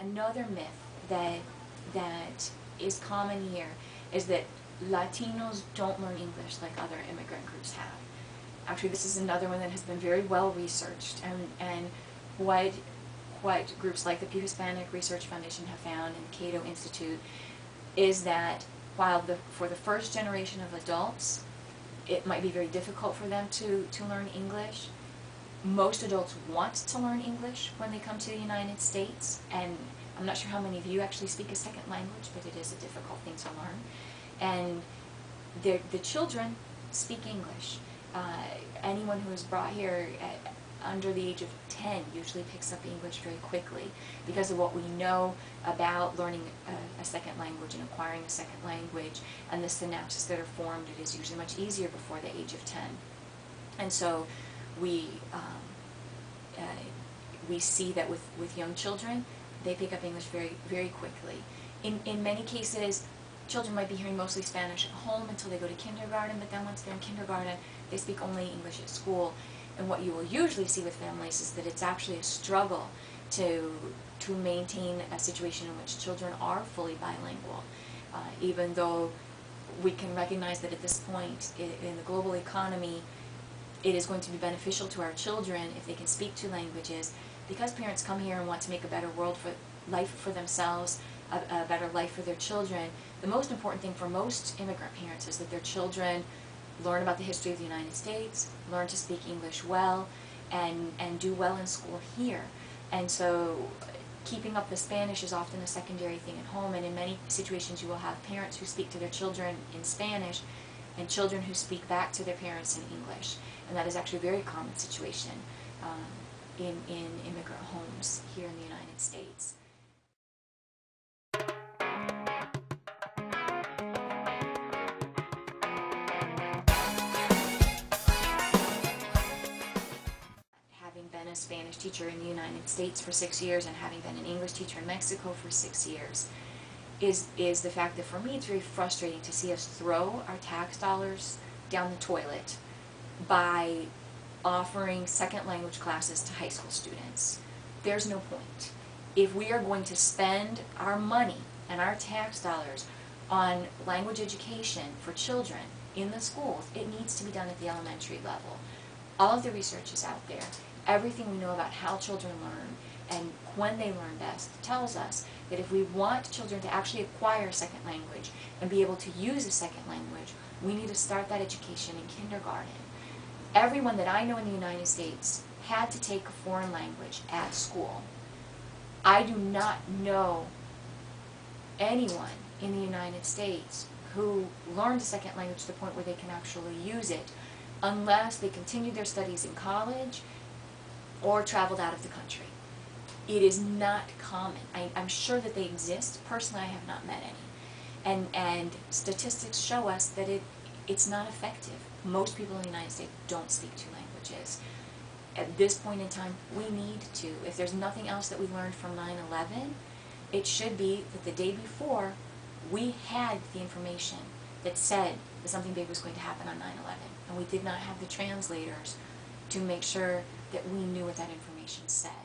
Another myth that is common here is that Latinos don't learn English like other immigrant groups have. Actually, this is another one that has been very well researched, and what groups like the Pew Hispanic Research Foundation have found and the Cato Institute is that while for the first generation of adults, it might be very difficult for them to learn English. Most adults want to learn English when they come to the United States, and I'm not sure how many of you actually speak a second language, but it is a difficult thing to learn. And the children speak English. Anyone who is brought here under the age of 10 usually picks up English very quickly because of what we know about learning a second language and acquiring a second language, and the synapses that are formed. It is usually much easier before the age of 10. And so we see that with young children, they pick up English very, very quickly. In many cases, children might be hearing mostly Spanish at home until they go to kindergarten, but then once they're in kindergarten, they speak only English at school. And what you will usually see with families is that it's actually a struggle to maintain a situation in which children are fully bilingual, even though we can recognize that at this point in the global economy, it is going to be beneficial to our children if they can speak two languages, because parents come here and want to make a better world for life for themselves, a better life for their children. The most important thing for most immigrant parents is that their children learn about the history of the United States, learn to speak English well, and do well in school here. And so keeping up the Spanish is often a secondary thing at home, and in many situations you will have parents who speak to their children in Spanish and children who speak back to their parents in English. And that is actually a very common situation in immigrant homes here in the United States. Having been a Spanish teacher in the United States for 6 years and having been an English teacher in Mexico for 6 years is the fact that for me it's very frustrating to see us throw our tax dollars down the toilet by offering second language classes to high school students. There's no point. If we are going to spend our money and our tax dollars on language education for children in the schools, it needs to be done at the elementary level. All of the research is out there. Everything we know about how children learn and when they learn best tells us that if we want children to actually acquire a second language and be able to use a second language, we need to start that education in kindergarten. Everyone that I know in the United States had to take a foreign language at school. I do not know anyone in the United States who learned a second language to the point where they can actually use it unless they continued their studies in college or traveled out of the country. It is not common. I'm sure that they exist. Personally, I have not met any. And statistics show us that it's not effective. Most people in the United States don't speak two languages. At this point in time, we need to. If there's nothing else that we learned from 9/11, it should be that the day before, we had the information that said that something big was going to happen on 9/11. And we did not have the translators to make sure that we knew what that information said.